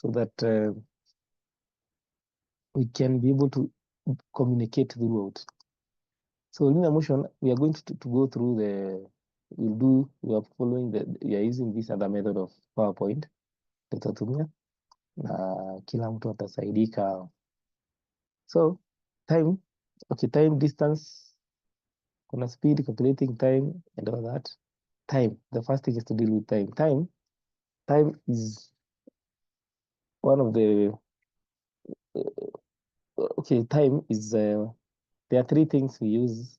so that we can be able to communicate throughout. So linear motion, we are going to go through we are following we are using this other method of PowerPoint tutatumia na kila mtu atasaidika. So time, okay, time, distance, kuna speed, calculating time and all that. Time, the first thing is to deal with time. Time is one of the okay, time is there are three things we use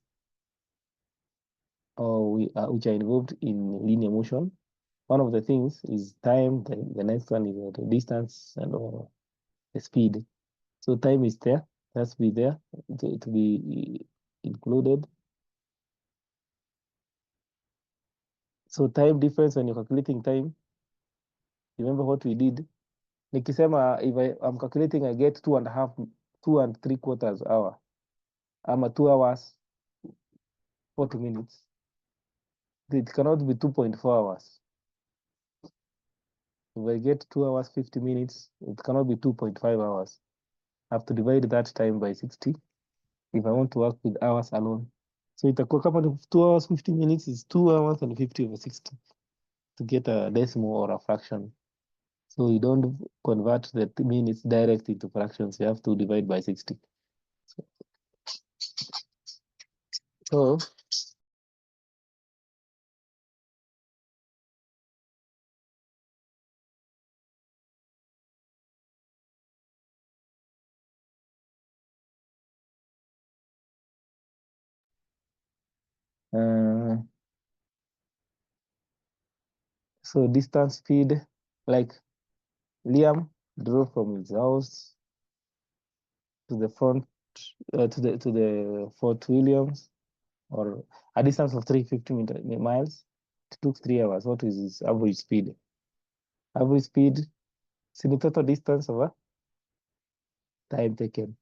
or which are involved in linear motion. One of the things is time, the next one is the distance and the speed. So time is there, has to be there to be included. So time difference when you're calculating time, remember what we did. Nikisema if I'm calculating, I get 2 3/4 hour. I'm at 2 hours, 40 minutes. It cannot be 2.4 hours. If I get 2 hours, 50 minutes, it cannot be 2.5 hours. I have to divide that time by 60 if I want to work with hours alone. So itakuwa kama 2 hours, 50 minutes is 2 hours and 50 over 60 to get a decimal or a fraction. So you don't convert the minutes direct into fractions. You have to divide by 60. So so distance, speed, like Liam drove from his house to the front to the Fort Williams, or a distance of 350 miles. It took 3 hours. What is his average speed? Average speed, see the total distance over time taken.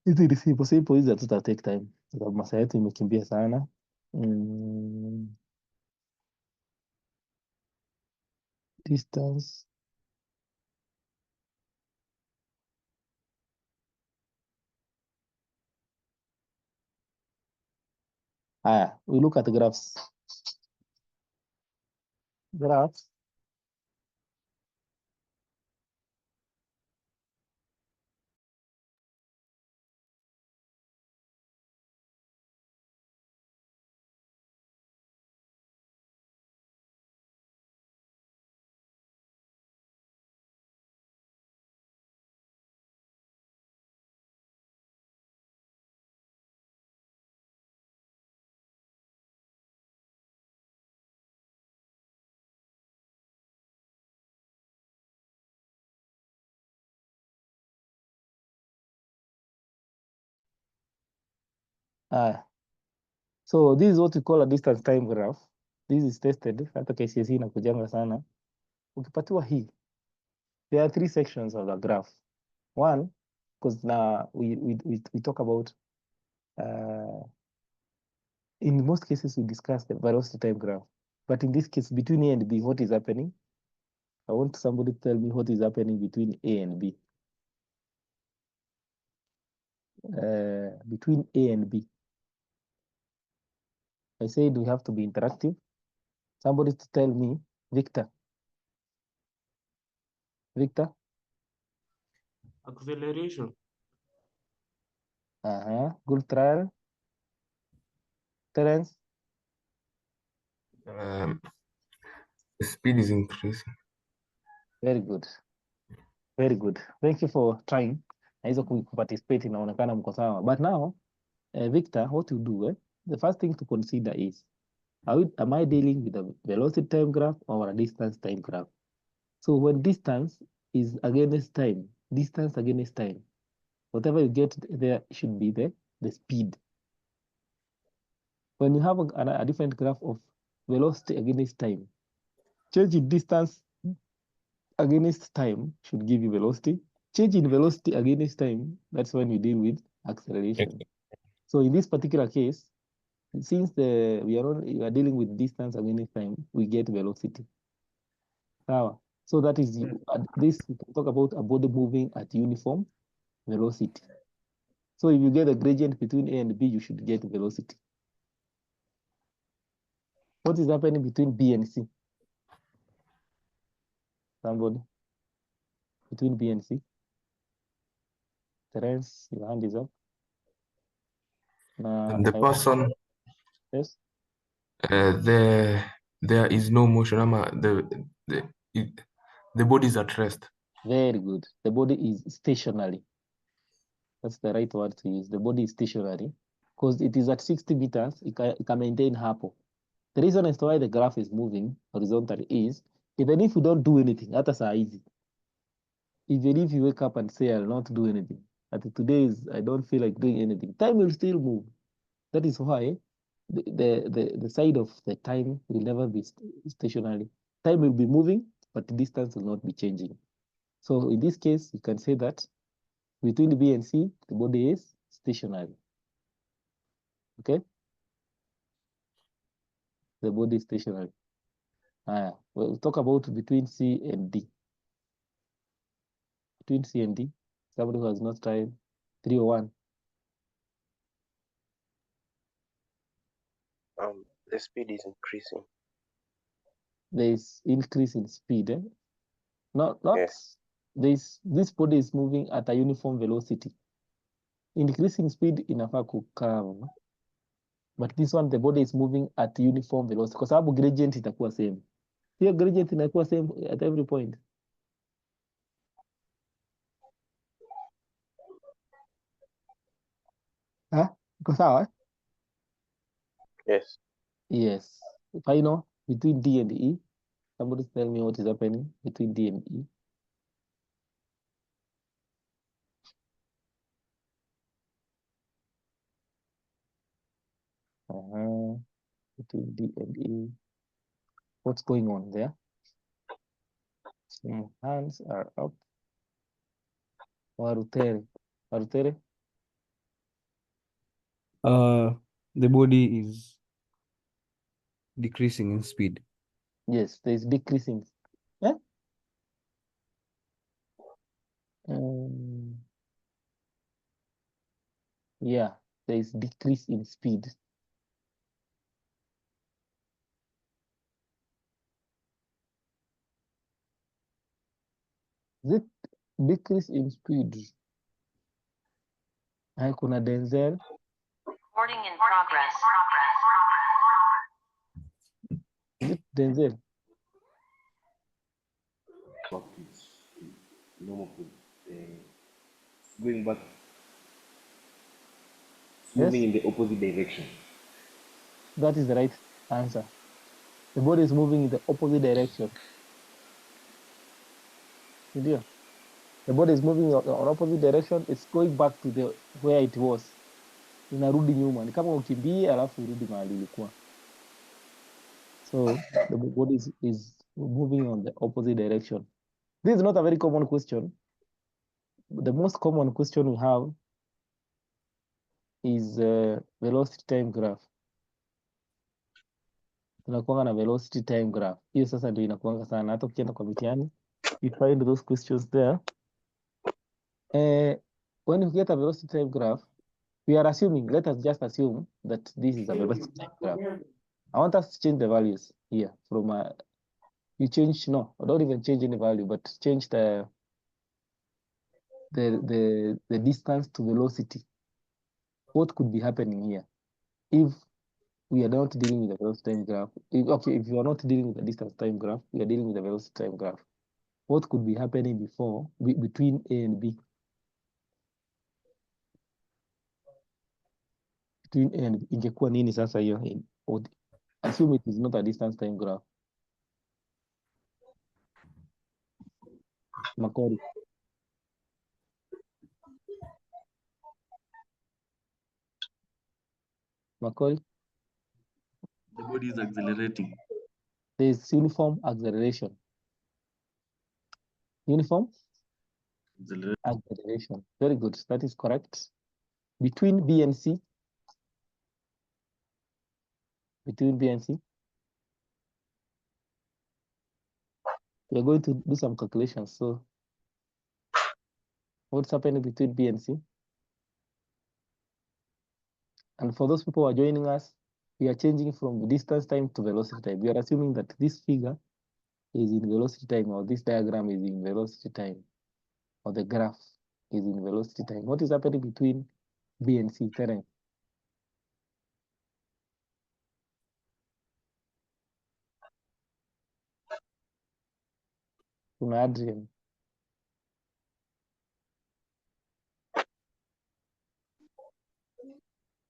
Hizi ni simple hizi hatuta take time sababu masaa yetu imekimbia sana. Distance. We look at the graphs. Graphs. So this is what we call a distance time graph. This is tested. Hata KCSE inakujanga sana. Ukipatiwa hii, there are 3 sections of the graph. One, because now we talk about in most cases we discuss the velocity time graph, but in this case between A and B, what is happening? I want somebody to tell me what is happening between A and B. Between A and B. I said we have to be interactive. Somebody to tell me, Victor. Victor? Acceleration. Good trial. Terence? The speed is increasing. Very good. Very good. Thank you for trying. Na hizo kuparticipate inaonekana mko sawa. But now, Victor, what you do, the first thing to consider is, am I dealing with a velocity time graph or a distance time graph? So when distance is against time, distance against time, whatever you get there should be the speed. When you have a different graph of velocity against time, change in distance against time should give you velocity. Change in velocity against time, that's when you deal with acceleration. So in this particular case, since we are dealing with distance against time, we get velocity. So So that is this. We can talk about a body moving at uniform velocity. So if you get a gradient between A and B, you should get velocity. What is happening between B and C? Somebody? Between B and C? Terence, your hand is up. The person, yes. There is no motion. The body is at rest. Very good. The body is stationary. That's the right word to use. The body is stationary because it is at 60 meters. It can maintain hapo. The reason as to why the graph is moving horizontally is even if you don't do anything, hata saa hizi, even if you wake up and say I'll not do anything, at today is I don't feel like doing anything, time will still move. That is why the side of the time will never be stationary. Time will be moving, but the distance will not be changing. So in this case, you can say that between B and C, the body is stationary. Okay? The body is stationary. We'll talk about between C and D. Between C and D, somebody who has not tried 301. The speed is increasing. There is increase in speed. Not Yes. This body is moving at a uniform velocity. Increasing speed inafaa kukaa, but this one the body is moving at uniform velocity kwa sababu gradient itakuwa same. Hiyo gradient inakuwa same at every point. Iko sawa? Yes. Yes. Final between D and E. Somebody tell me what is happening between D and E. Between D and E. What's going on there? Some hands are up. Warutere. Warutere? The body is decreasing in speed. Yes, there is decreasing. Yeah? Yeah, there is decrease in speed. Is it decrease in speed? Kuna Denzel. Recording in progress. Is it Denzel? Normal going back, Yes. moving in the opposite direction. That is the right answer. The body is moving in the opposite direction. Ndio. The body is moving in opposite direction. It's going back to where it was. Inarudi nyuma. Ni kama ukimbie alafu urudi mahali ilikuwa. So the body is moving on the opposite direction. This is not a very common question. The most common question we have is velocity time graph. Tunakuanga na velocity time graph. Hiyo sasa ndio inakuanga sana. Hata ukienda kwa mitihani, you find those questions there. When you get a velocity time graph, we are assuming, let us just assume that this is a velocity time graph. I want us to change the values here from you change, no, don't even change any value, but change the distance to velocity. What could be happening here if we are not dealing with the velocity time graph? If you are not dealing with the distance time graph, we are dealing with the velocity time graph. What could be happening between A and B? Between A and B, ingekuwa nini sasa hiyo? Assume it is not a distance time graph. Makori. Makori. The body is accelerating. There is uniform acceleration. Uniform acceleration. Very good. That is correct. Between B and C. Between B and C. we are going to do some calculations. So what's happening between B and C? And for those people who are joining us, we are changing from distance time to velocity time. We are assuming that this figure is in velocity time, or this diagram is in velocity time, or the graph is in velocity time. What is happening between B and C? Terence? Kuna Adrian.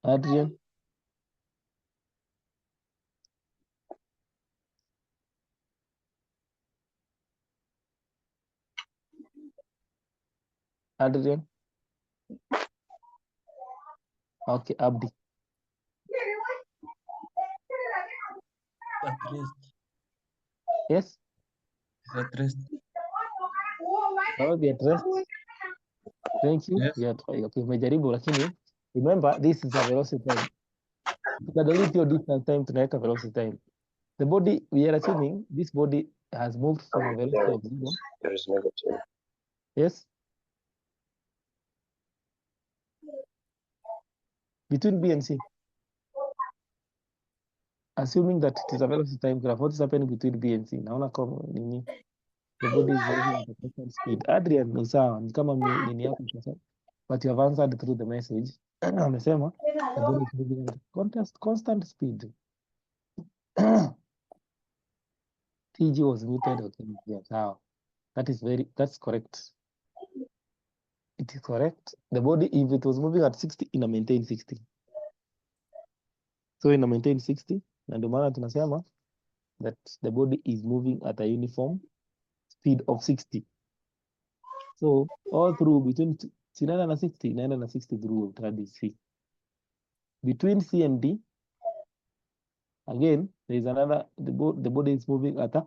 Adrian? Adrian? Okay, Abdi. At rest. Yes? At rest. Now be at rest. Thank you. Yes. Yeah, okay, umejaribu lakini remember this is a velocity time. Tukadalili hiyo distance time tunaweka velocity time. The body, we are assuming this body has moved from a velocity of 0. There is negative. Yes? Between B and C. Assuming that it is a velocity time graph, what is happening between B and C? Naona kama nini? The body is moving at a constant speed. Adrian, ni sawa, ni kama nini yako sasa. But you have answered through the message. Amesema the body is moving at a constant speed. TG was muted. Okay, yeah, sawa. That's correct. It is correct. The body, if it was moving at 60, ina maintain 60. So ina maintain 60, na ndio maana tunasema that the body is moving at a uniform speed of 60. So all through between inaenda na 60, inaenda na 60 through hadi C. Between C and D, again, there is another, the body is moving at the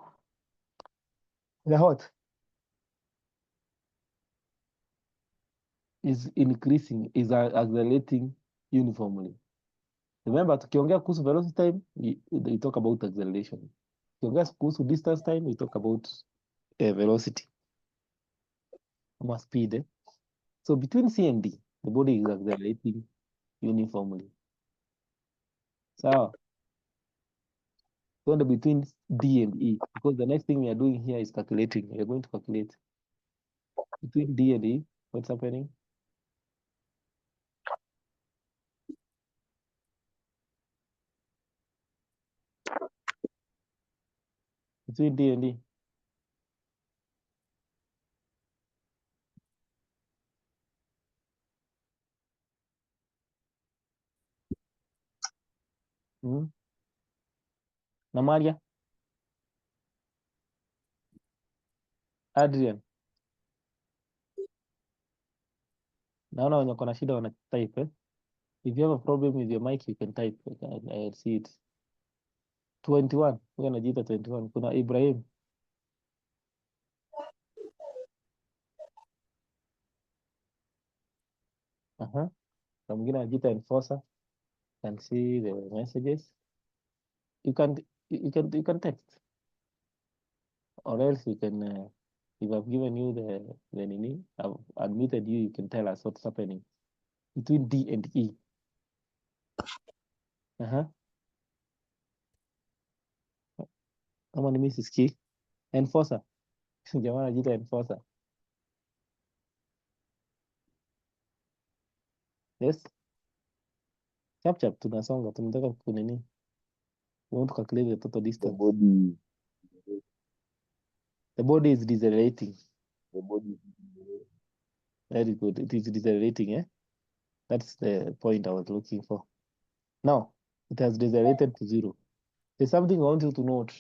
what? Is increasing, is accelerating uniformly. Remember, tukiongea kuhusu velocity time, we talk about acceleration. Tukiongea kuhusu distance time, we talk about velocity or speed. So between C and D, the body is accelerating uniformly. So between D and E, because the next thing we are doing here is calculating. We are going to calculate between D and E. What's happening? Between D and E. Namaria? Adrian? Naona wenye kona shida wana type, eh? If you have a problem with your mic, you can type. I see it. 21. Huyo anajiita 21. Kuna Ibrahim. Kuna mwingine anajiita Enforcer. Can see the messages. You can text. Or else you can if I've given you the nini, I've admitted you can tell us what's happening between D and E. Kama ni mimi sisikii. Enforcer. Jamaa anajiita Enforcer. Yes. Chap tunasonga, tunataka kunini. We want to calculate the total distance. The body is decelerating. Very good. It is decelerating, eh? That's the point I was looking for. Now, it has decelerated to 0. There's something I want you to note.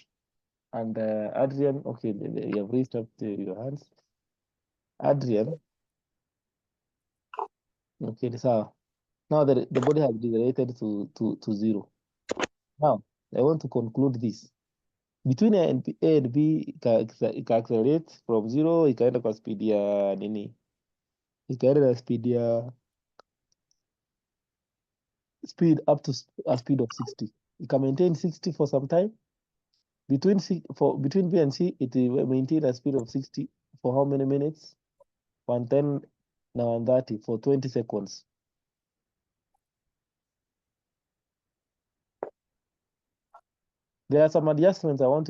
And Adrian, okay, you have raised up your hands. Adrian, okay, so now the body has decelerated to 0. Now, I want to conclude this. Between A and B, ika accelerate from 0, ikaenda kwa speed ya nini? Ikaenda na speed up to a speed of 60. Ika maintain 60 for some time. Between B and C, it will maintain a speed of 60 for how many minutes? 110 na 130 for 20 seconds. There are some adjustments I want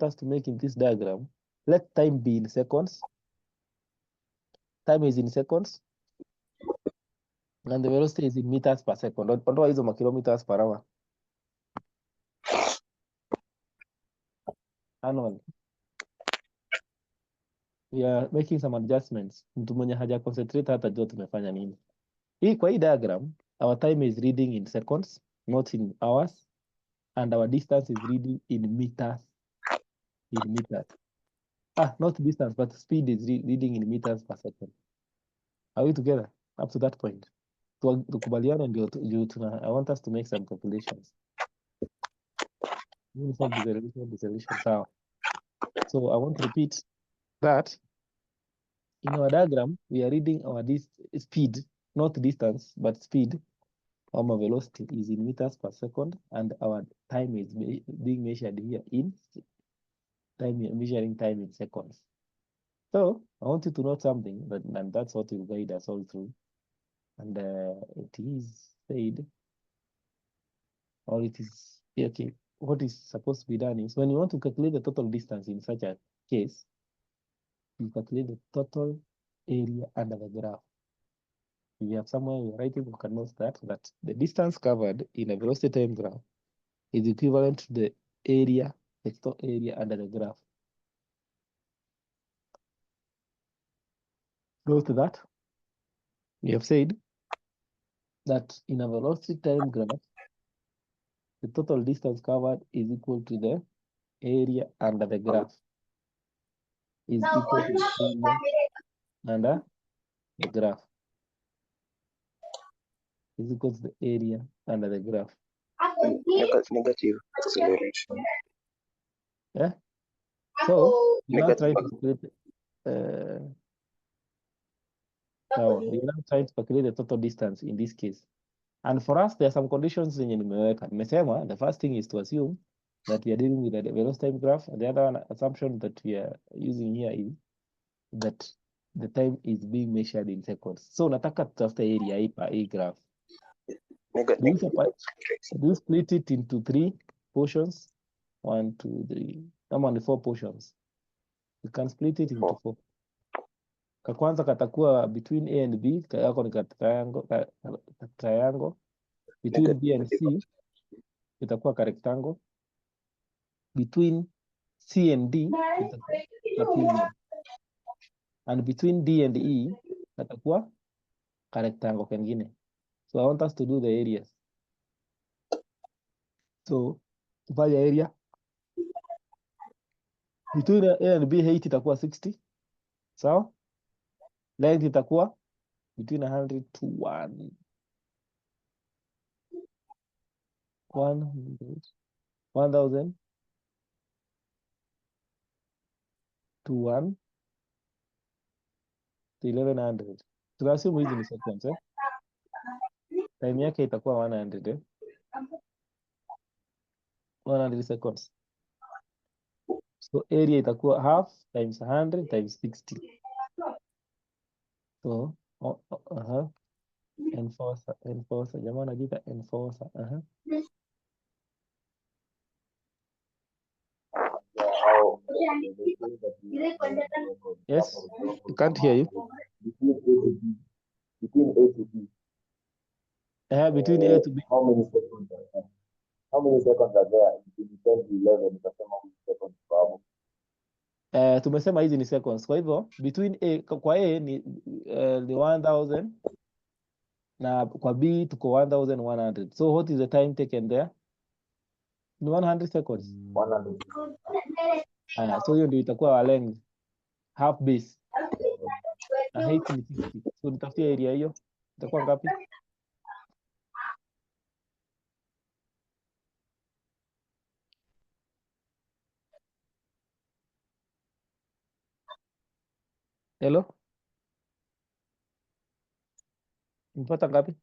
us to make in this diagram. Let time be in seconds. Time is in seconds. And the velocity is in meters per second. Ondoa hizo kilometers per hour. Annually. We are making some adjustments. Mtu mwenye haja concentrate hata jua tumefanya nini. Kwa hii diagram, our time is reading in seconds, not in hours. And our distance is reading in meters. In meters. Not distance, but speed is reading in meters per second. Are we together up to that point? Tukubaliane ndio I want us to make some calculations. Uniform deceleration. So I want to repeat that in our diagram, we are reading our speed, not distance, but speed. Our velocity is in meters per second, and our time is being measured here in measuring time in seconds. So I want you to note something, and that's what will guide us all through. And it is said, or it is okay. What is supposed to be done is when you want to calculate the total distance in such a case, you calculate the total area under the graph. If you have somewhere you're writing, you can note that the distance covered in a velocity time graph is equivalent to the area, the total area under the graph. Note that we have said that in a velocity time graph, the total distance covered is equal to the area under the graph. Is equal to the area under the graph. Is equal to the area under the graph. Negative acceleration. Yeah. So we now try to calculate. So we now try to calculate the total distance in this case. And for us, there are some conditions in nimeweka. The first thing is to assume that we are dealing with a velocity time graph. And the other assumption that we are using here is that the time is being measured in seconds. So nataka tutafute area hii pa hii graph. Do you split it into 3 portions? 1, 2, 3. Come on, 4 portions. You can split it into 4. Kwanza katakuwa between A and B, kako ni triangle. Between B and C, itakuwa rectangle. Between C and D, itakuwa trapezium. And between D and E, itakuwa rectangle kengine. So I want us to do the areas. So tufanye area between A and B, height itakuwa 60. Sawa? Length itakuwa between 100 to 100 1000 to 1 to 1100. Tunasema hizi ni seconds, time yake itakuwa 100, 100 seconds. So area itakuwa half times 100 times 60. So enforcer, jamaa anajiita enforcer. Yes, I can't hear you. Between A to B. Between A to B. How many seconds are there? How many seconds are there between 10 to 11? Utasema how many seconds per hour? Tumesema hizi ni seconds. Kwa hivyo between A, kwa A ni 1000 na kwa B tuko 1100. So what is the time taken there? Ni 100 seconds. 100. So hiyo ndio itakuwa our length, half base. Na height ni 60. So nitafutia area hiyo. Itakuwa ngapi? Hello? Mpata ngapi?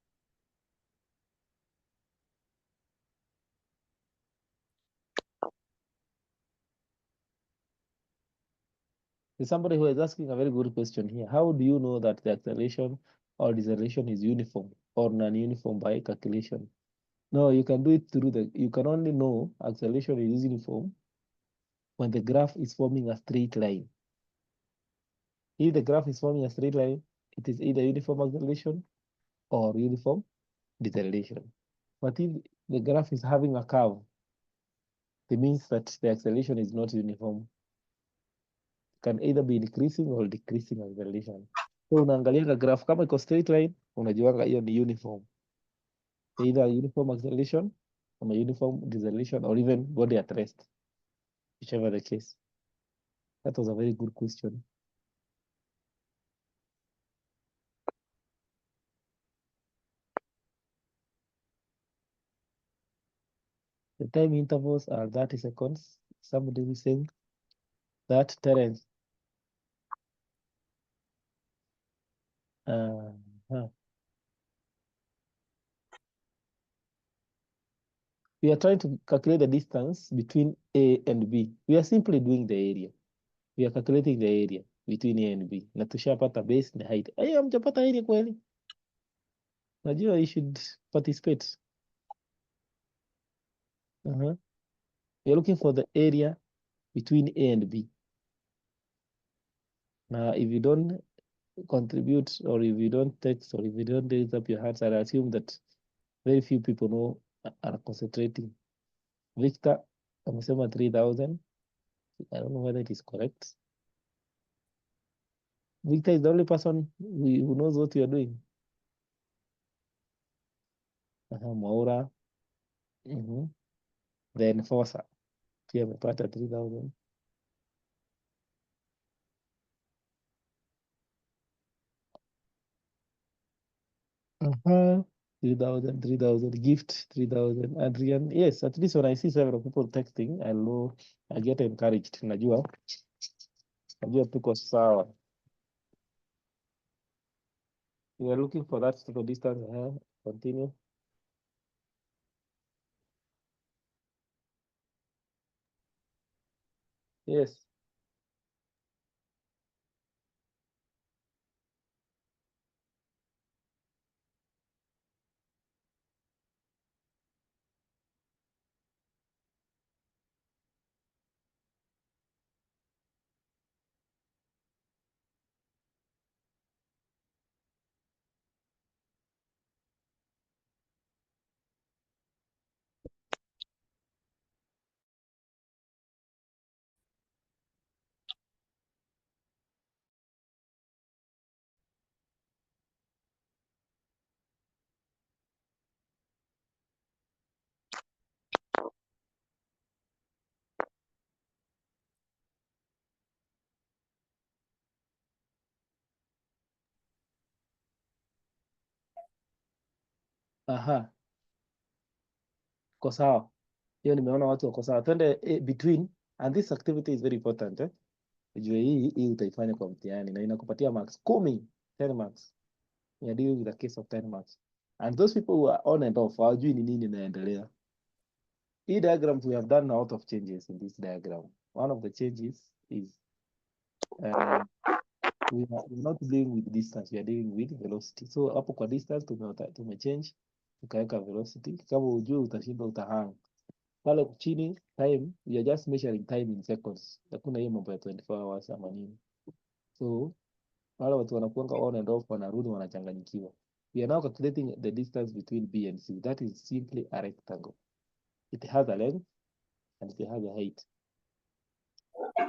There's somebody who is asking a very good question here. How do you know that the acceleration or deceleration is uniform or non-uniform by calculation? No, you can do it through you can only know acceleration is uniform when the graph is forming a straight line. If the graph is forming a straight line, it is either uniform acceleration or uniform deceleration. But if the graph is having a curve, it means that the acceleration is not uniform. It can either be increasing or decreasing acceleration. So unaangalia graph kama iko straight line, unajuanga hiyo ni uniform. Either uniform acceleration or uniform deceleration or even body at rest, whichever the case. That was a very good question. The time intervals are 30 seconds. Somebody will say that Terence. Huh. We are trying to calculate the distance between A and B. We are simply doing the area. We are calculating the area between A and B. Na tushapata base na height. Ayo, hamjapata area kweli? Najua you should participate. We are looking for the area between A and B. Now, if you don't contribute or if you don't text or if you don't raise up your hands, I assume that very few people know are concentrating. Victor, amesema 3,000. I don't know whether it is correct. Victor is the only person who knows what you are doing. Mwaura. Then Fosa pia amepata 3,000. Uh-huh. 3,000, gift 3,000. Adrian, yes, at least when I see several people texting, I get encouraged. Najua tuko sawa. We are looking for that total distance. Continue. Yes. Aha. Ko sawa. Hiyo nimeona watu wako sawa. Twende between, and this activity is very important. Ujue hii utaifanya kwa mtihani na inakupatia marks 10, 10 marks. We are dealing with a case of 10 marks. And those people who are on and off, hawajui ni nini inaendelea. Hii diagram, we have done a lot of changes in this diagram. One of the changes is we are not dealing with distance, we are dealing with velocity. So hapo kwa distance tumechange tukaweka velocity. Kama ujue utashinda utahang. Pale chini time, we are just measuring time in seconds. Hakuna hiyo mambo ya 24 hours ama nini. So wale watu wanakuanga on and off wanarudi wanachanganyikiwa. We are now calculating the distance between B and C. That is simply a rectangle. It has a length and it has a height.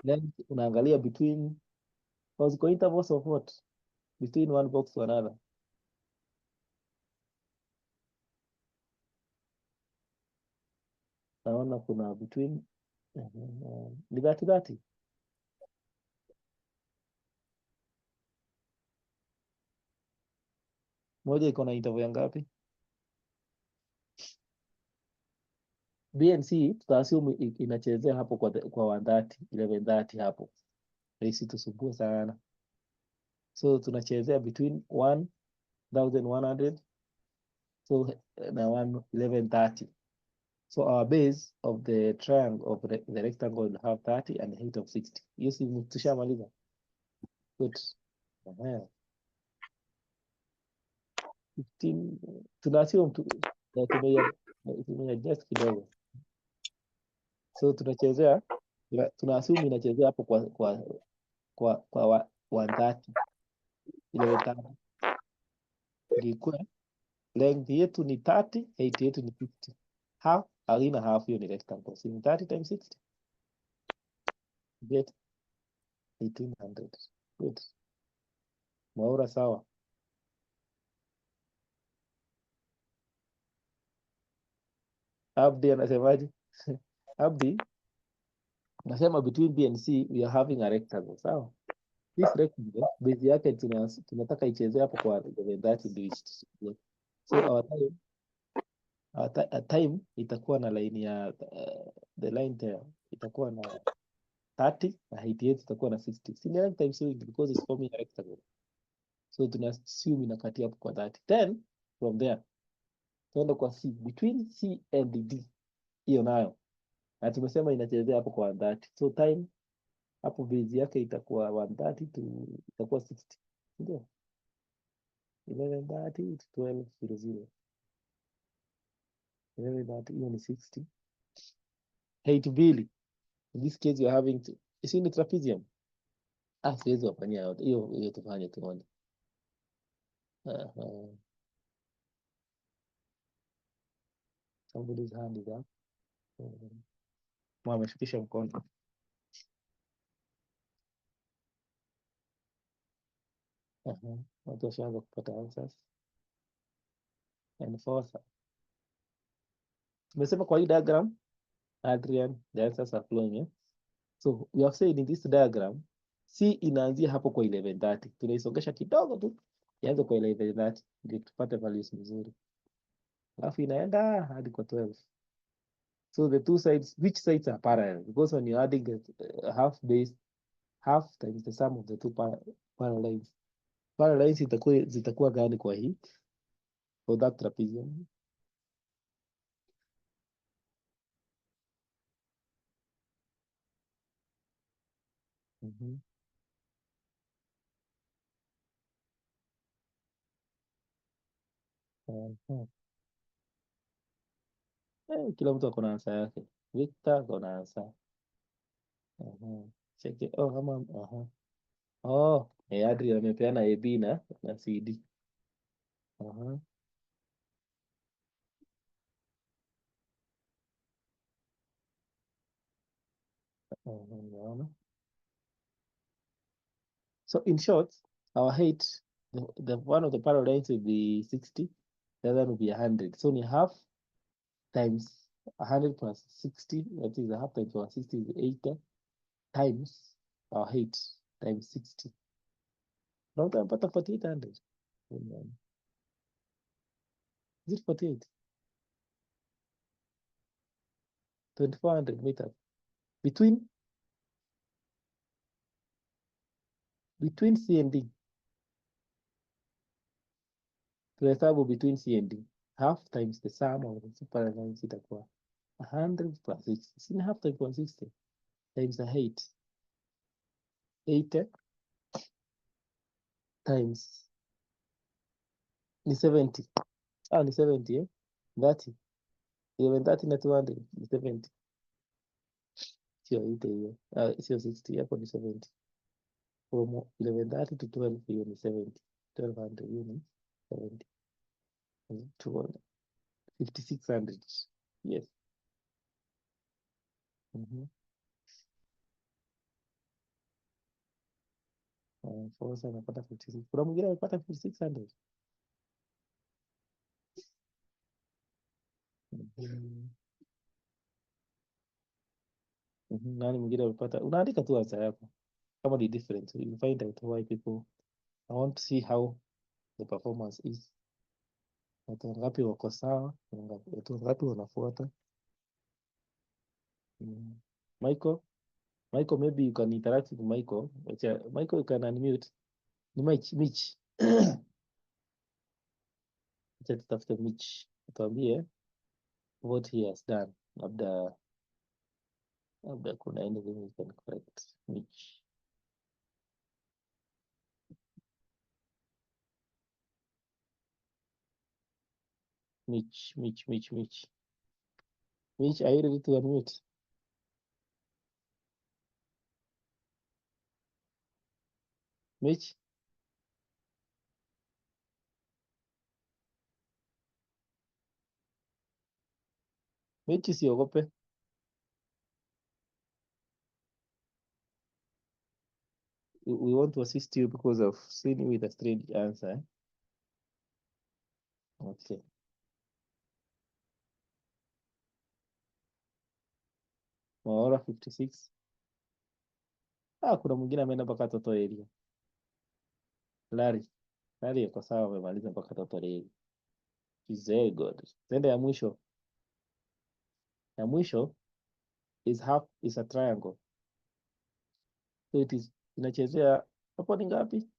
Then unaangalia between intervals of what? Between one box to another. Naona kuna between ni 30. Moja iko na interval ya ngapi? B and C tutaassume inachezea hapo kwa 130, 1130 hapo. Rahisi tusumbue sana. So tunachezea between 1,100 so na 1130. So our base of the triangle of the rectangle will have 30 and a height of 60. Hiyo si tushamaliza. Good. Ehe. 15 tunaassume tumeadjust kidogo. So tunachezea tunaassume inachezea hapo kwa 130 ile tano. Ndikuwa length yetu ni 30, height yetu ni 50. Half, haina half, hiyo ni rectangle. So ni 30 times 60. Get 1800. Good. Mwaura sawa. Abdi anasemaje? Abdi nasema between B and C we are having a rectangle. Sawa. This rectangle base yake tunataka ichezee hapo kwa 30 ndio ichezee. So our time itakuwa na line ya the line there itakuwa na 30 na height yetu itakuwa na 60. Si ni length times width because it's forming a rectangle. So tuna assume inakati hapo kwa 30. Then from there tuende kwa C, between C and D. Hiyo nayo. Na tumesema inachezea hapo kwa 130. So time hapo base yake itakuwa 130 to itakuwa 60. Ndio. 1130 to 1200. 1130 hiyo ni 60. Height mbili. In this case you are having to isi ni trapezium. Siwezi wafanyia yote. Hiyo tufanye tuone. Somebody's hand is up. Ameshukisha mkono. Watu washaanza kupata answers. And forza. Tumesema kwa hii diagram, Adrian, the answers are flowing. Eh? So we have said in this diagram, C inaanzia hapo kwa 1130. Tunaisongesha kidogo tu, ianze kwa 1130 ndio tupate values nzuri. Alafu inaenda hadi kwa 12. So the two sides, which sides are parallel? Because when you're adding the half base, half times the sum of the two parallel lines. Parallel lines zitakuwa gani kwa hii? For that trapezium. Kila mtu ako na answer yake. Victor ako na answer. Cheke. Adrian amepeana AB na CD. So in short, our height, the one of the parallel lines will be 60, the other will be 100. So we have times 100 plus 60, that is a half times 160 is 80 times our height times 60. Now I'm put 4800. Is it 48? 2400 meters. Between C and D. Tuhesabu between C and D. Half times the sum of the two parallel lines itakuwa 100 plus 60. See, half times 160 times the height. 80 times ni 70. Ni 70 eh? 30. 1130 na 200 ni 70. Sio 80 hiyo. Sio 60 hapo ni 70. From 1130 to 12 hiyo ni 70. 1200 hiyo ni 70. 5600. Yes. Forza anapata 56. Kuna mwingine amepata 5600. Nani mwingine amepata? Unaandika tu answer yako. Kama ni different, you find out why people. I want to see how the performance is. Watu wangapi wako sawa? Watu wangapi wanafuata? Michael, maybe you can interact with Michael. Michael, you can unmute. Ni Mitch. Acha tutafute Mitch. Tuambie what he has done. Labda kuna anything we can correct. Mitch. Mitch. Mitch, are you ready to unmute? Mitch? Mitch, usiogope. We want to assist you because of seeing you with a strange answer. Okay. Maora 56. Kuna mwingine ameenda mpaka Toto area. Larry yuko sawa, amemaliza mpaka Toto area. She's very good. Tende ya mwisho. Ya mwisho is a triangle. So it is inachezea hapo ni ngapi?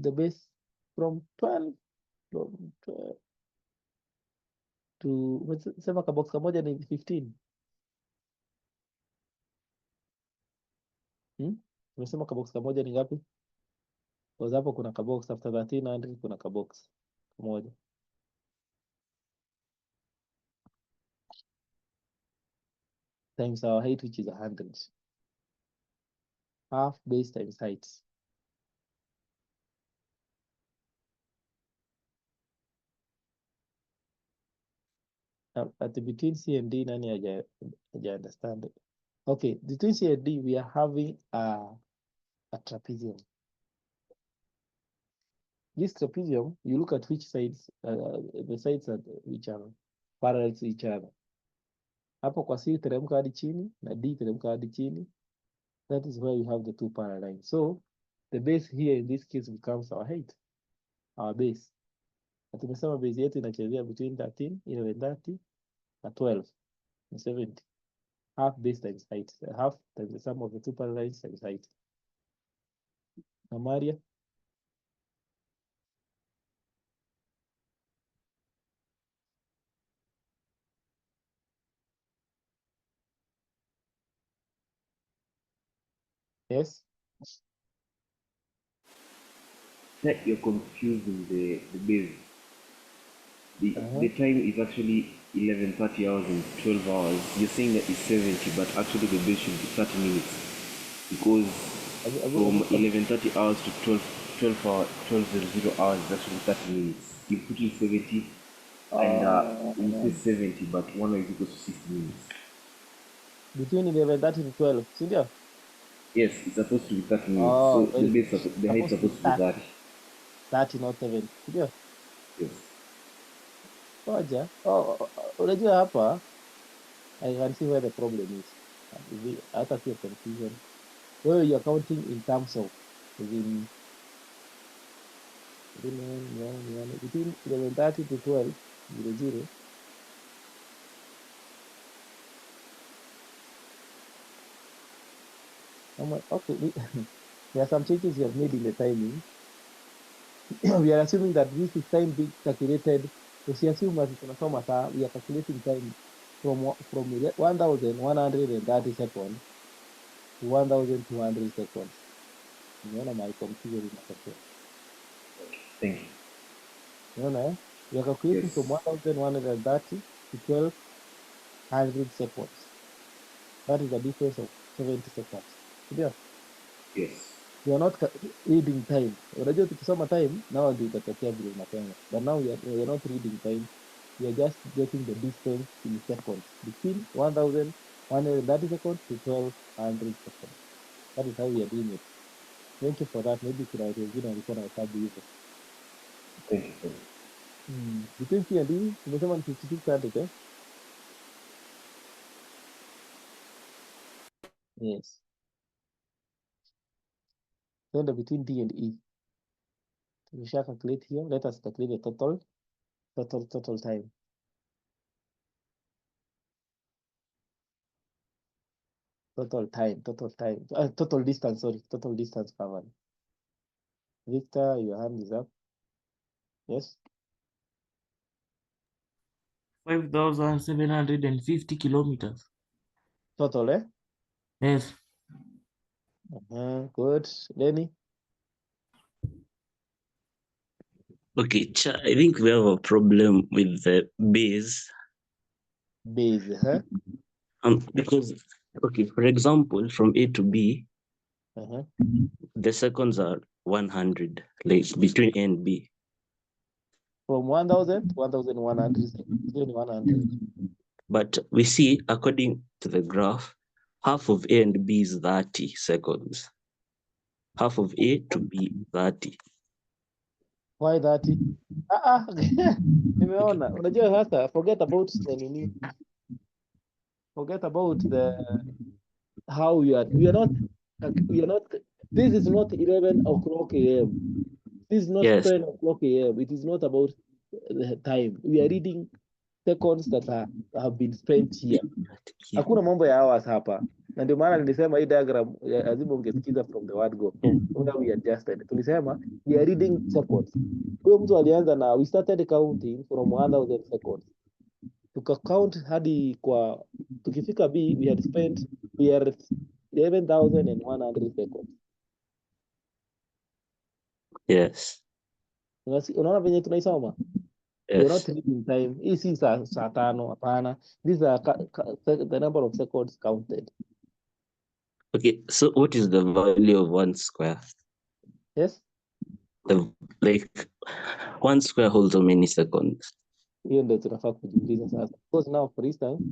The base from 12 to sema kabox kamoja ni 15. Umesema kabox kamoja ni ngapi? Kwa hapo kuna kabox after 1300 kuna kabox kamoja. Times our height, which is 100. Half base times height. At between C and D, nani haja understand it. Okay, between C and D, we are having a trapezium. This trapezium, you look at which sides, the sides which are parallel to each other. Hapo kwa C teremka hadi chini na D teremka hadi chini. That is where you have the two parallel lines. So the base here in this case becomes our height, our base. Na tumesema base yetu inachezea between 13, 1130 na 12 na 70. Half base times height. Half times the sum of the two parallel lines times height. Na Maria? Yes? That you're confusing the base. The time is actually 11:30 hours and 12 hours. You're saying that it's 70, but actually the base should be 30 minutes. Because from 11:30 hours to 12:00 hours is actually 30 minutes. You put in 70 and you say 70, but 1 hour is equal to 60 minutes. Between 11:30 to 12, sindio? Yes, it's supposed to be 30 minutes. So the height is supposed to be 30. 30, not 70, sindio? Yes. Ngoja. Unajua hapa, I can see where the problem is. Hata sio confusion. Well, you're counting in terms of between 11:30 to 12:00. Okay, there are some changes you have made in the timing. We are assuming that this is time being calculated. We assume that we are calculating time from 1,130 seconds to 1,200 seconds. Unaona my confusion inatokea. Thank you. Unaona we are calculating from 1,130 to 1,200 seconds. That is a difference of 70 seconds. Ndio? Yes. We are not reading time. Unajua tukisoma time now ndio itatokea vile unapenda. But now we are not reading time. We are just getting the distance in seconds between 1,130 seconds to 1,200 seconds. That is how we are doing it. Thank you for that. Maybe kuna watu wengine walikuwa na hesabu hivyo. Thank you. Between C and D, tumesema ni 5600, eh? Yes. Then between D and E. We shall calculate here. Let us calculate the total time. Total distance, sorry. Total distance covered. Victor, your hand is up. Yes? 5,750 kilometers. Total, eh? Yes. Good. Lenny? Okay, I think we have a problem with the base. Base, huh? Because, okay, for example, from A to B, Uh-huh. the seconds are 100, like between A and B. From 1,000 to 1,100, 100. But we see, according to the graph, half of A and B is 30 seconds. Half of A to B, 30. Why 30? Nimeona. Unajua sasa, forget about the nini. Forget about the how we are not this is not 11 o'clock a.m. This is not Yes. 10 o'clock a.m. It is not about the time. We are reading seconds that have been spent here. Hakuna mambo ya hours hapa. Na ndio maana nilisema hii diagram lazima ungesikiza from the word go, from where we adjusted. Tulisema we are reading seconds. Huyo mtu alianza na we started counting from 1,000 seconds. Tukacount hadi kwa tukifika B we are 11,100 seconds. Yes. Unaona venye tunaisoma? We are not Yes. reading time. Hii si saa tano, hapana. These are the number of seconds counted. Okay, so what is the value of 1 square? Yes? Like 1 square holds how many seconds? Hiyo ndio tunafaa kujiuliza sasa. Because now for instance,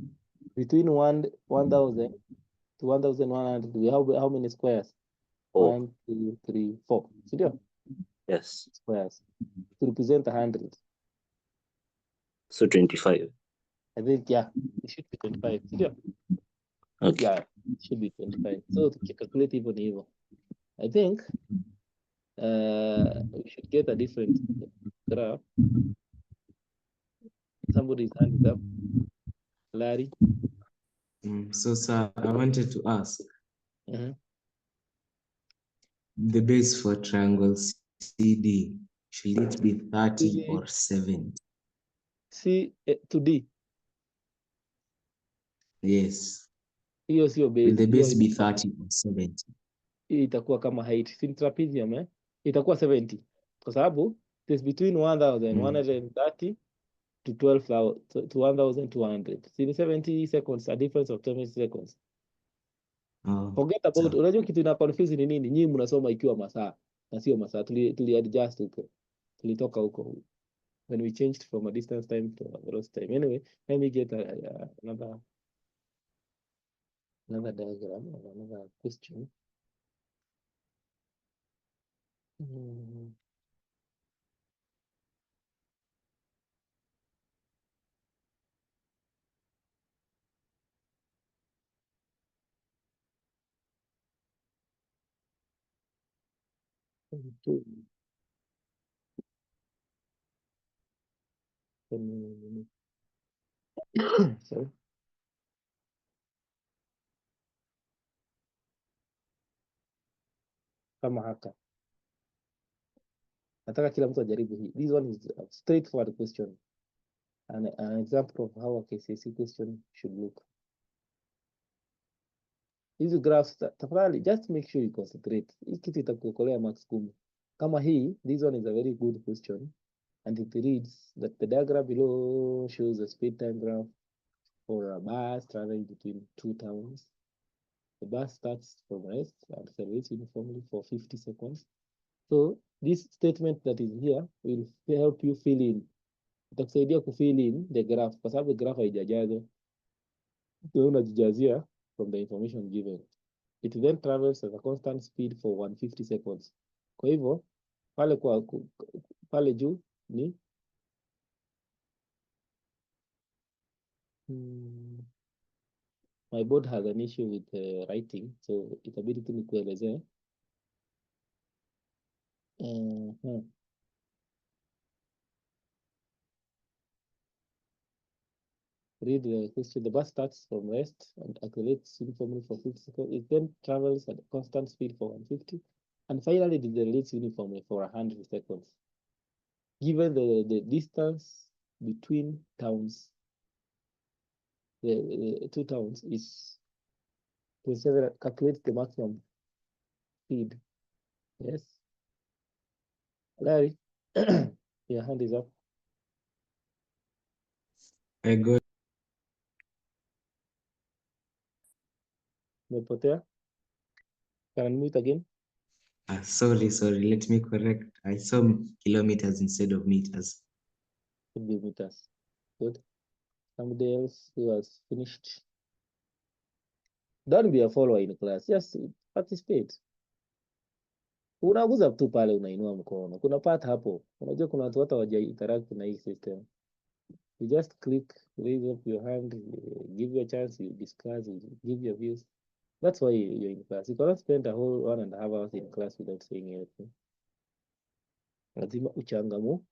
between 1,000 to 1,100, we have how many squares? 4. 1, 2, 3, 4. Sindio? Yes. Squares. To represent 100. So 25. I think, yeah, it should be 25. Sindio? Okay. Yeah, it should be 25. So tukicalculate hivyo ni hivyo. I think we should get a different graph. Somebody's hand is up. Larry. So, sir, I wanted to ask, Mhm. the base for triangle CD, should it be 30 CD. or 70? C to D. Yes. Hiyo sio Will base. the Hiyo base be 30 or 70? itakuwa kama height. Si trapezium, itakuwa 70. Kwa sababu it is between 1,130 to 12,000 to 1,200. Si ni 70 seconds, a difference of 20 seconds. Forget about, unajua kitu ina confuse ni nini? Nyinyi mnasoma ikiwa masaa na sio masaa. Tuli adjust huko. Tulitoka huko. When we changed from a distance time to a velocity time. Anyway, let me get another diagram or another question. Sorry. Kama haka. Nataka kila mtu ajaribu hii. This one is a straightforward question. An example of how a KCSE question should look. Hizi graphs, tafadhali, just make sure you concentrate. Hii kitu itakuokolea max 10. Kama hii, this one is a very good question. And it reads that the diagram below shows a speed time graph for a bus traveling between two towns. The bus starts from rest and accelerates uniformly for 50 seconds. So this statement that is here will help you fill in. Itakusaidia kufill in the graph kwa sababu graph haijajazwa. Wewe unajijazia from the information given. It then travels at a constant speed for 150 seconds. Kwa hivyo pale juu ni my board has an issue with writing, so itabidi tu nikuelezee. Read the question. The bus starts from rest and accelerates uniformly for 50 seconds. It then travels at a constant speed for 150, and finally it decelerates uniformly for 100 seconds. Given the distance between towns, the two towns is 27. Calculate the maximum speed. Yes, Larry. Your hand is up. I got Umepotea? Can I unmute again? sorry, let me correct. I saw kilometers instead of meters. Should be meters. Good. Somebody else who has finished. Don't be a follower in class. Just participate. Unaguza tu pale, unainua mkono. Kuna part hapo. Unajua kuna watu hata waja interact na hii system. You just click, raise up your hand, give you a chance, you discuss, you give your views. That's why you're in class. You cannot spend a whole 1.5 hours in class without saying anything. Lazima uchangamuke.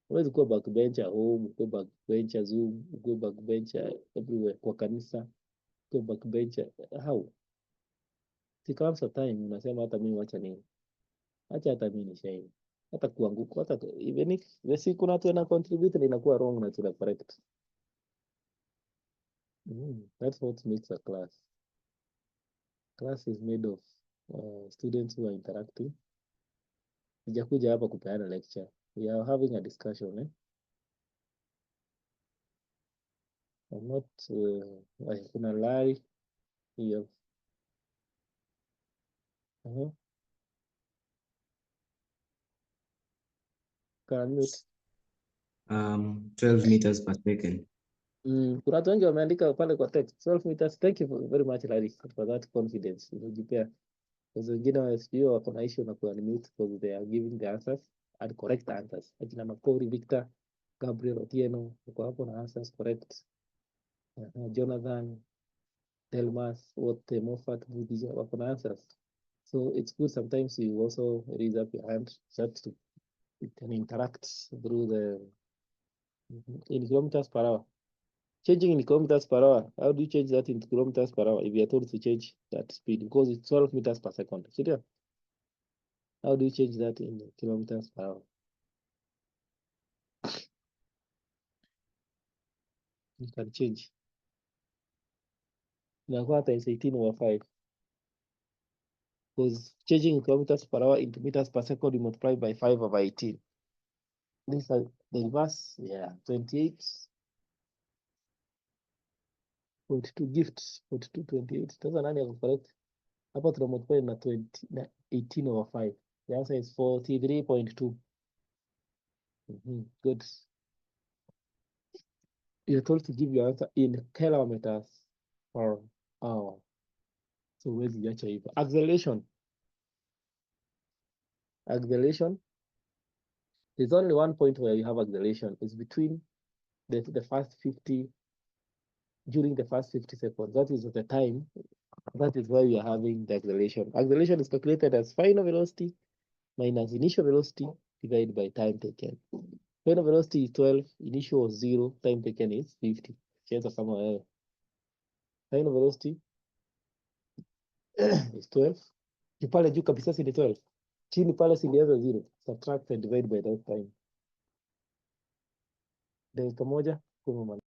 Huwezi kuwa backbencher home, kuwa backbencher Zoom, kuwa backbencher everywhere, kwa kanisa, kuwa backbencher. How? It comes a time unasema hata mimi wacha nini? Acha hata mimi nishaini. Hata kuanguka, hata even if the siku kuna watu wana contribute na inakuwa wrong na tuna correct. That's what makes a class. Class is made of students who are interacting. Sijakuja hapa kupeana lecture. We are having a discussion, eh? I'm not kuna Larry here. Can I mute? 12 meters per second. Kuna watu wengi wameandika pale kwa text 12 meters. Thank you very much Larry for that confidence. Unajipea. Because wengine wasijui wako na issue na ku-unmute because they are giving the answers and correct answers. Akina Makori, Victor, Gabriel Otieno, wako hapo na answers correct. Jonathan, Delmas, wote Moffat, Budija, wako na answers. So it's good sometimes you also raise up your hand so that you can interact through the in kilometers per hour. Changing in kilometers per hour. How do you change that into kilometers per hour if you are told to change that speed? Because it's 12 meters per second. Serious? How do you change that in kilometers per hour? You can change. Inakuwa times 18 over 5. Because changing in kilometers per hour into meters per second, you multiply by 5 over 18. This is the reverse, yeah, 28. 42 gifts, 42, 28. Sasa nani ako correct? Hapa tuna multiply na 18 over 5. The answer is 43.2. Good. You're told to give your answer in kilometers per hour. So huwezi iacha hivyo. Acceleration. There's only one point where you have acceleration. It's between the first 50, during the first 50 seconds. That is the time. That is where you are having the acceleration. Acceleration is calculated as final velocity minus initial velocity divided by time taken. Final velocity is 12, initial was 0, time taken is 50. Cheza kama wewe. Final velocity is 12. Pale juu kabisa si ni 12. Chini pale silianza 0. Subtract and divide by that time. Dakika moja kumaliza.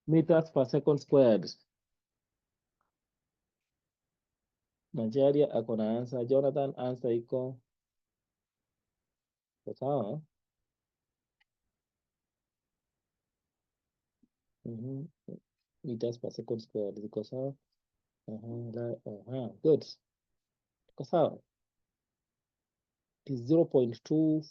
Meters per second squared. Macharia ako na answer. Jonathan answer iko sawa. Meters per second squared iko sawa. Good. Iko sawa. It is 0.2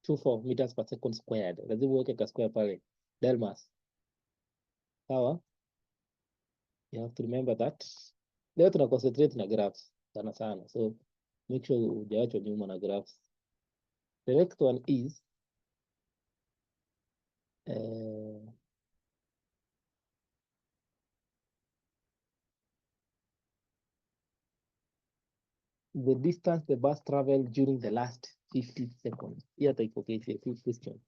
0.24 meters per second squared. Lazima uweke ka square pale. Delmas. Sawa. You have to remember that. Leo tuna concentrate na graphs sana sana. So Make sure hujaachwa nyuma na graphs. The next one is the distance the bus traveled during the last 50 seconds. Hii hata iko KCSE question.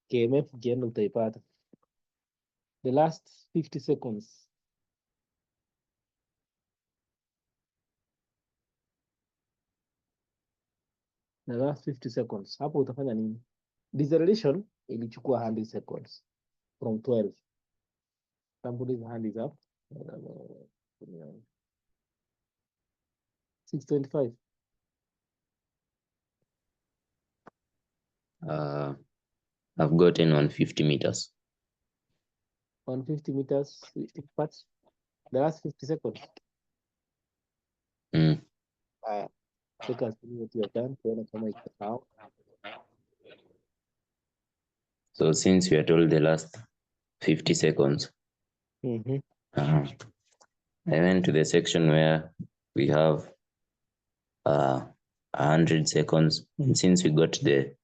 KMF ukienda utaipata. The last 50 seconds. The last 50 seconds. Hapo utafanya nini? Deceleration ilichukua 100 seconds from 12. Somebody's hand is up. 625. I've gotten 150 meters. 150 meters, but the last 50 seconds. Take us through what you have done. Tuone kama iko sawa. So since we are told the last 50 seconds, I went to the section where we have 100 seconds, and since we got the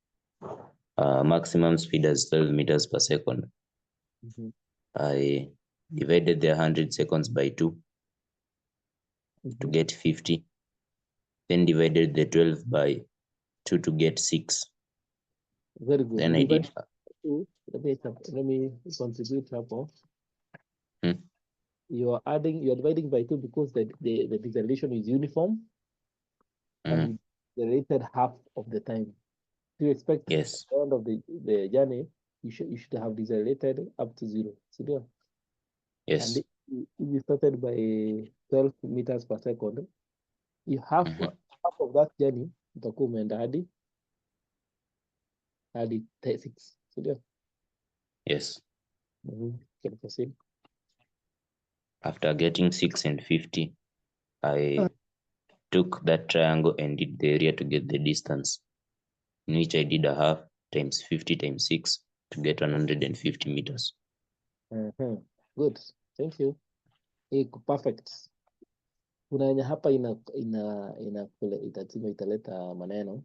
maximum speed as 12 meters per second, I divided the 100 seconds by 2 to get 50, then divided the 12 by 2 to get 6. Very good. Then I did. Let me contribute hapo. You are dividing by 2 because the deceleration is uniform and the rated half of the time. Do you expect yes, at the end of the journey you should have decelerated up to 0? So, yes. And if you started by 12 meters per second, you have half of that journey utakuwa umeenda hadi 6. So, Yes. Can proceed. After getting 6 and 50, I took that triangle and did the area to get the distance, in which I did a half times 50 times 6 to get 150 meters. Good. Thank you. Perfect. Kuna yenye hapa italeta maneno.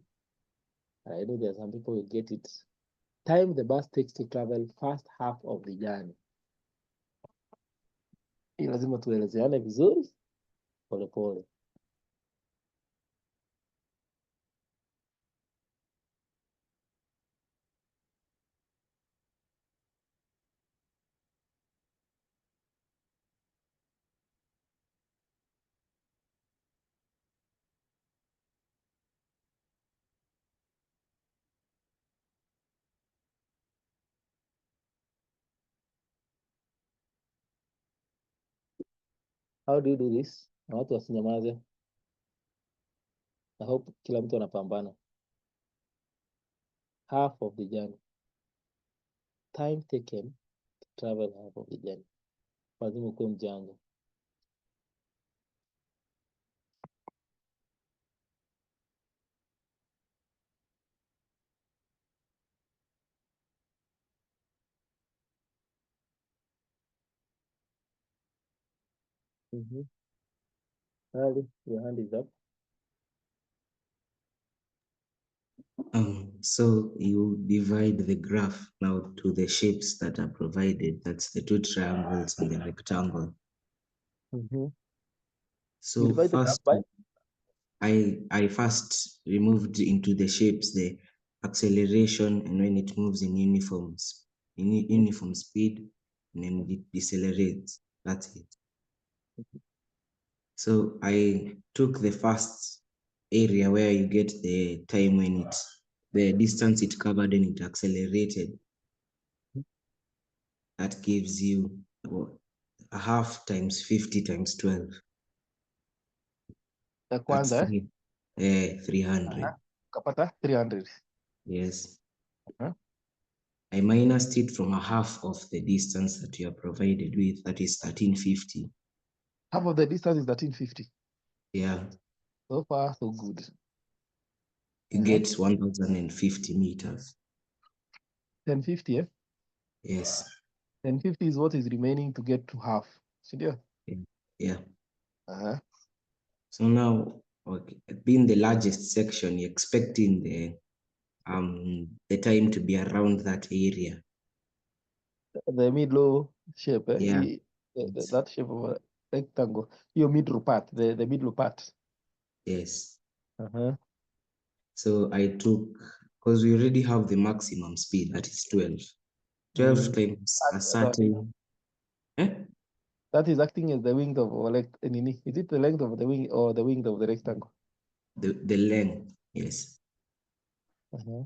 I know there are some people who get it. Time the bus takes to travel first half of the journey. Hii lazima tuelezeane vizuri polepole. How do you do this? Na watu wasinyamaze. I hope kila mtu anapambana. Half of the journey. Time taken to travel half of the journey. Lazima ukuwe mjanja. Ali, your hand is up. So you divide the graph now to the shapes that are provided. That's the 2 triangles and the rectangle. So first, I first removed into the shapes the acceleration, and when it moves in uniform speed, and then it decelerates. That's it. So I took the first area where you get the time when the distance it covered and it accelerated. That gives you a half times 50 times 12. That's 300. Kapata 300. Yes. I minused it from a half of the distance that you are provided with. That is 1350. Half of the distance is 1350. Yeah. So far, so good. You get 1050 meters. 1050, eh? Yes. 1050 is what is remaining to get to half. Yeah. Yeah. So now Okay, being the largest section, you're expecting the time to be around that area. The middle shape, Yeah. that shape of a rectangle. Your middle part, the middle part. Yes. Uh-huh. So I took, because we already have the maximum speed, that is 12. 12 times a certain. That is acting as the wing of, or like, is it the length of the wing or the wing of the rectangle? The length, yes. Uh-huh.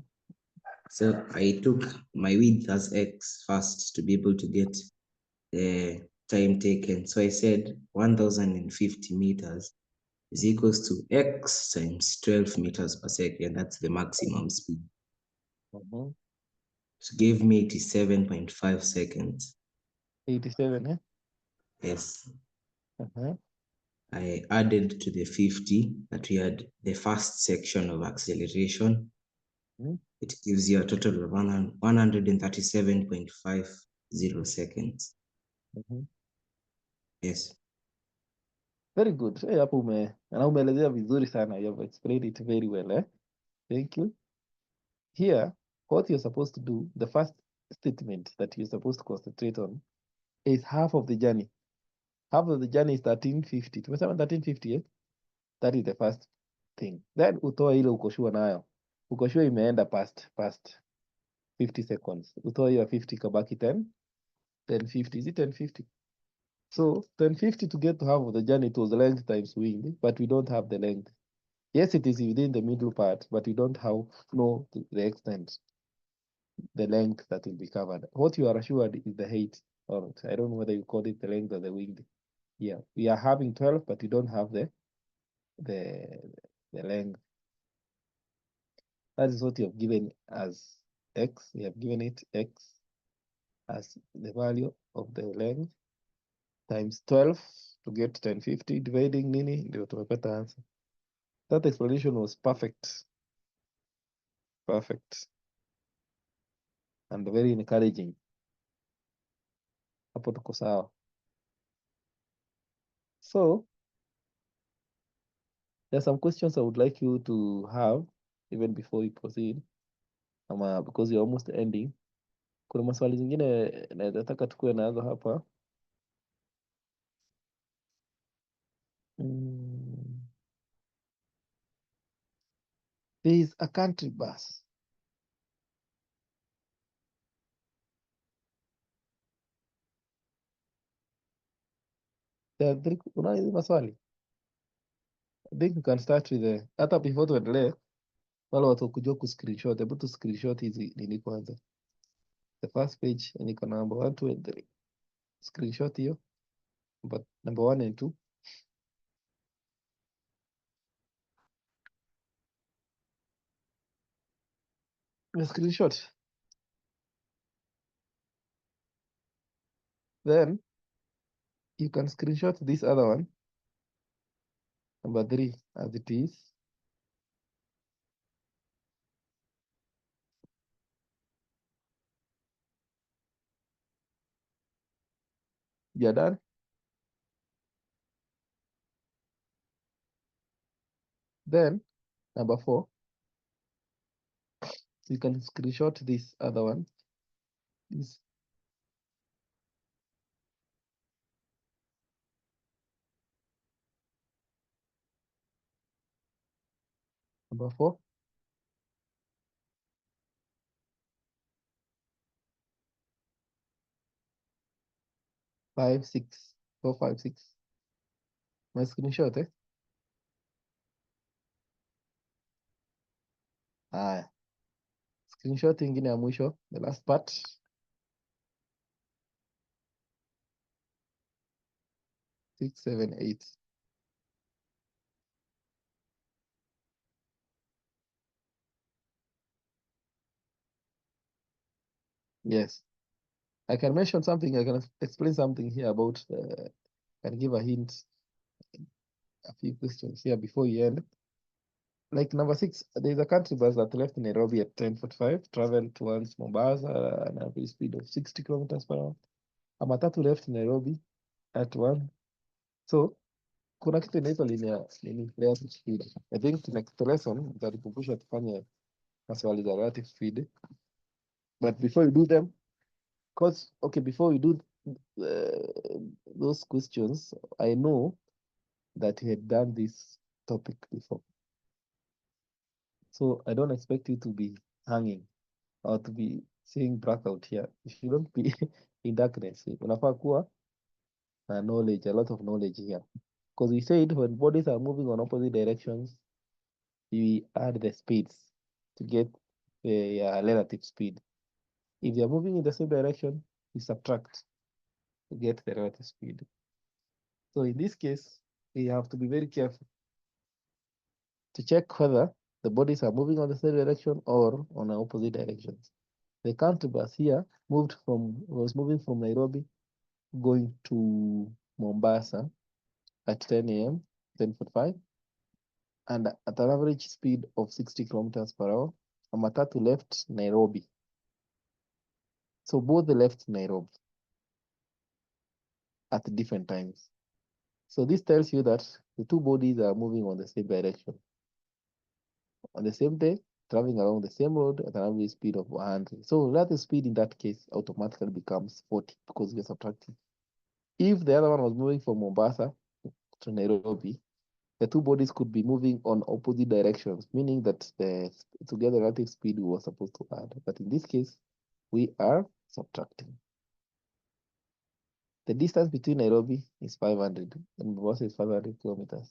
So I took my width as x first to be able to get the time taken. So I said 1050 meters is equals to x times 12 meters per second. That's the maximum speed. Uh-huh. So gave me 87.5 seconds. 87, eh? Yes. Uh-huh. I added to the 50 that we had the first section of acceleration. It gives you a total of 137.50 seconds. Yes. Very good. Hapo umeelezea vizuri sana. You have explained it very well, eh? Thank you. Here, what you're supposed to do, the first statement that you're supposed to concentrate on is half of the journey. Half of the journey is 1350. Tumesema 1350, eh? That is the first thing. Then utoe ile ukoshua nayo. Ukoshua imeenda past 50 seconds. Utoe hiyo 50 kabaki 1050. Is it 1050? So 1050 to get to half of the journey, it was length times wing, but we don't have the length. Yes, it is within the middle part, but we don't know the extent, the length that will be covered. What you are assured is the height, or I don't know whether you call it the length or the wing. Yeah, we are having 12, but we don't have the length. That is what you have given as x. You have given it x as the value of the length times 12 to get 1050, dividing nini, ndio tumepata answer. That explanation was perfect. Perfect. And very encouraging. Hapo tuko sawa. So, there's some questions I would like you to have even before we proceed. Because you're almost ending. Kuna maswali zingine nataka tukue nazo hapa. There is a country bus. There are three, unaona hizi maswali? I think we can start with the, hata before tuendelee, wale watu kujua kuscreenshot, hebu tu screenshot hizi nini kwanza. The first page niko number 1, 2 and 3. Screenshot hiyo. But number 1 and 2. Screenshot. Then you can screenshot this other one, number 3, as it is. You are done. Then number 4, you can screenshot this other one. This. Number 4. Five, 6. 4, 5, 6. My screenshot, eh? Haya. Screenshot ingine ya mwisho, the last part. Six, 7, 8. Yes. I can mention something, I can explain something here about, can give a hint, a few questions here before you end. Like number 6, there's a country bus that left Nairobi at 10:45, traveled towards Mombasa at an average speed of 60 kilometers per hour. A matatu left Nairobi at 1. So, kuna kitu inaitwa relative speed. I think next lesson nitakukumbusha tufanye maswali za relative speed, but before you do them, before we do those questions, I know that you had done this topic before, so I don't expect you to be hanging or to be seeing black out here. If you don't be in darkness, unafaa kuwa na knowledge, a lot of knowledge here, because we said when bodies are moving on opposite directions, we add the speeds to get the relative speed. If they are moving in the same direction, we subtract to get the relative speed. So in this case, we have to be very careful to check whether the bodies are moving on the same direction or on the opposite directions. The country bus here was moving from Nairobi going to Mombasa at 10 a.m., 10:45, and at an average speed of 60 kilometers per hour. A matatu left Nairobi. So both left Nairobi at different times. So this tells you that the two bodies are moving on the same direction on the same day, traveling along the same road at an average speed of 100. So relative speed in that case automatically becomes 40 because we are subtracting. If the other one was moving from Mombasa to Nairobi, the two bodies could be moving on opposite directions, meaning that the together relative speed we were supposed to add. But in this case, we are subtracting. The distance between Nairobi is 500 and Mombasa is 500 kilometers.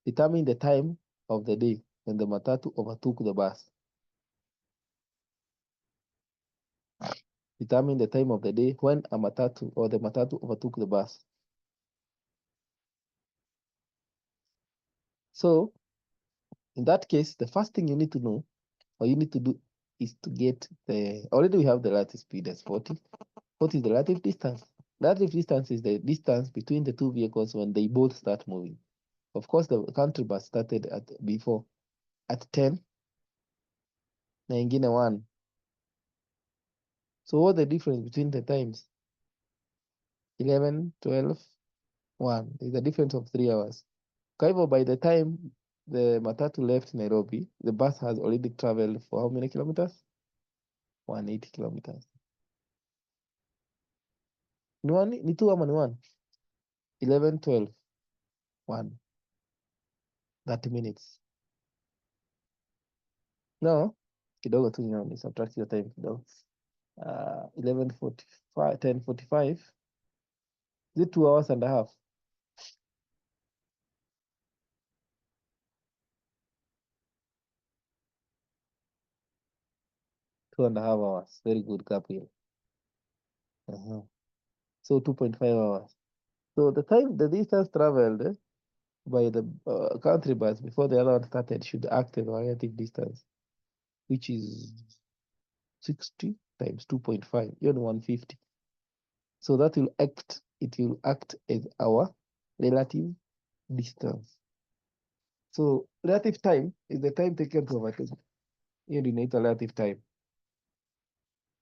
Determine the time of the day when the matatu overtook the bus. Determine the time of the day when a matatu or the matatu overtook the bus. So, in that case, the first thing you need to know, or you need to do, is to get already we have the relative speed as 40. What is the relative distance? Relative distance is the distance between the two vehicles when they both start moving. Of course, the country bus started at 10, na ingine 1. So what's the difference between the times? 11, 12, 1. There's a difference of 3 hours. However, by the time the matatu left Nairobi, the bus has already traveled for how many kilometers? 180 kilometers. Ni 2 ama ni 1? 11, 12, 1. 30 minutes. No, kidogo tu ni subtract your time kidogo. 11:45, 10:45. Is it 2 hours and a half? Two and a half hours. Very good, Gabriel. So 2.5 hours. So the distance traveled by the country bus before the other one started should act as a relative distance, which is 60 times 2.5, you're 150. So that will act as our relative distance. So relative time is the time taken to overtake. Here we need a relative time.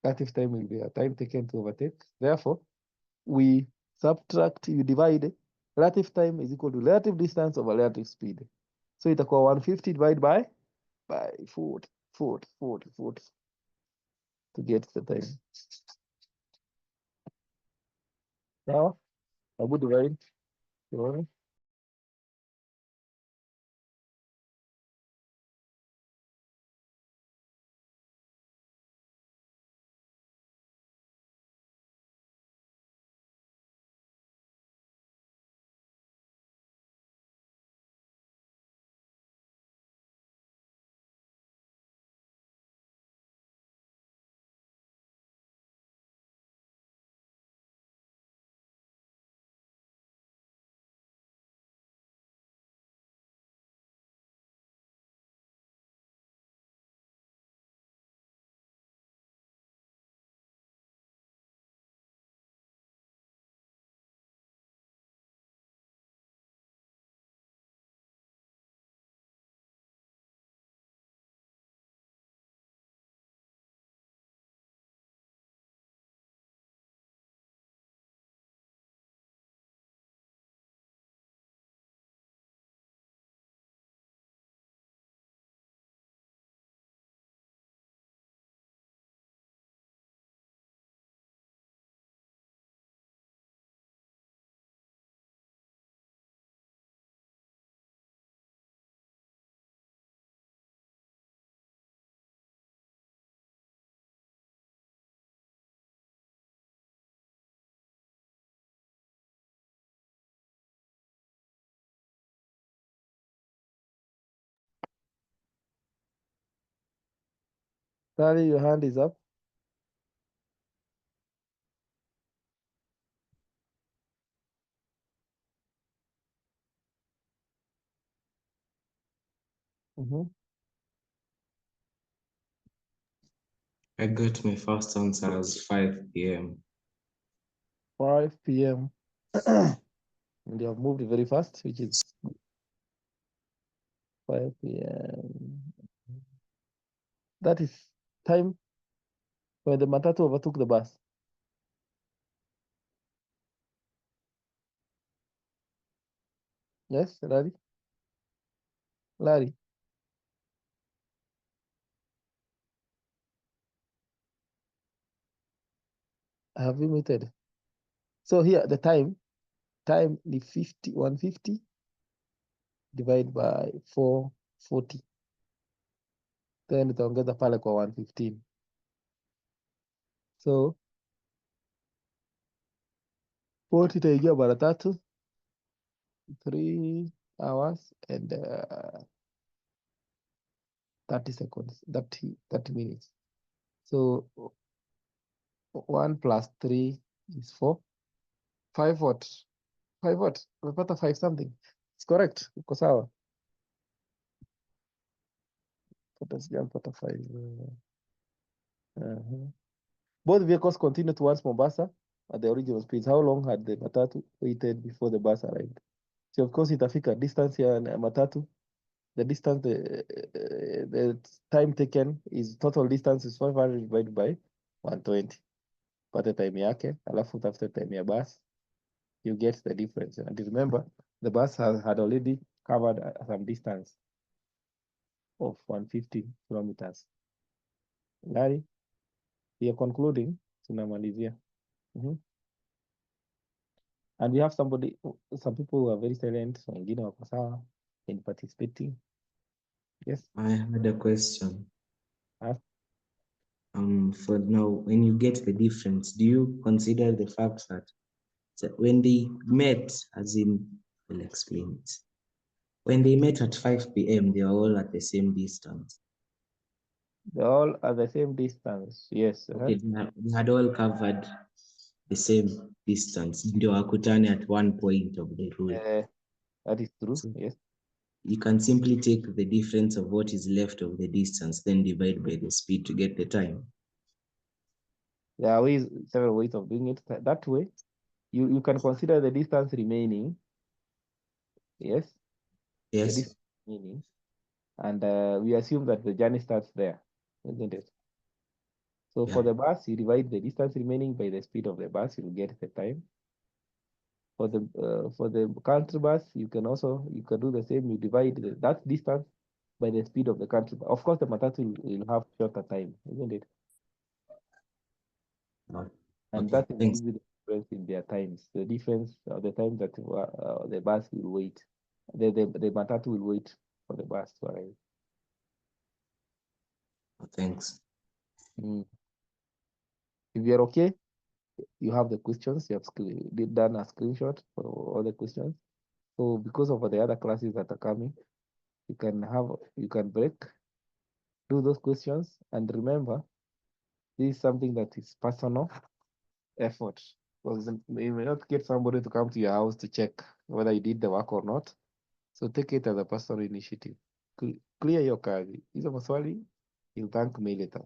Relative time will be a time taken to overtake. Therefore, we divide relative time is equal to relative distance over relative speed. So itakuwa 150 divided by 40 to get the time. Now, I would divide. Sally, your hand is up. I got my first answer as 5 p.m. 5 p.m. And you have moved very fast, which is 5 p.m. That is time when the matatu overtook the bus. Yes, Larry? Larry? Have you muted? So here, the time is 150 divided by 440. Then itaongeza pale kwa 115. So 40 itaingia mara tatu, 3 hours and 30 seconds, 30 minutes. So 1 plus 3 is 4. 5 what? 5 what? Umepata 5 something. It's correct. Uko sawa. Pata sijampata 5. Both vehicles continued towards Mombasa at the original speeds. How long had the matatu waited before the bus arrived? So of course itafika distance ya matatu. The distance, the time taken is total distance is 500 divided by 120. Pata time yake, alafu utafute time ya bus. You get the difference. And remember, the bus had already covered some distance of 150 kilometers. Larry, we are concluding. Tunamalizia. And we have some people who are very silent, wengine wako sawa in participating. Yes. I had a question. Ask. For now, when you get the difference, do you consider the fact that when they met, as in, I'll explain it. When they met at 5 p.m., they were all at the same distance. They're all at the same distance, yes. Okay, they had all covered the same distance. Ndio wakutane at one point of the route. That is true, So yes. you can simply take the difference of what is left of the distance, then divide by the speed to get the time. There are several ways of doing it. That way, you can consider the distance remaining. Yes. Yes. The distance remaining. And we assume that the journey starts there, isn't it? So for the bus, you divide the distance remaining by the speed of the bus, you'll get the time. For the country bus, you can do the same. You divide that distance by the speed of the country. Of course, the matatu will have shorter time, isn't it? And that will give you the difference in their times. The difference, the time that the bus will wait, the matatu will wait for the bus to arrive. Thanks. If you're okay, you have the questions. You have done a screenshot for all the questions. So because of the other classes that are coming, you can break, do those questions, and remember, this is something that is personal effort. Because you may not get somebody to come to your house to check whether you did the work or not. So take it as a personal initiative. Clear your kazi. Hizo maswali, you'll thank me later.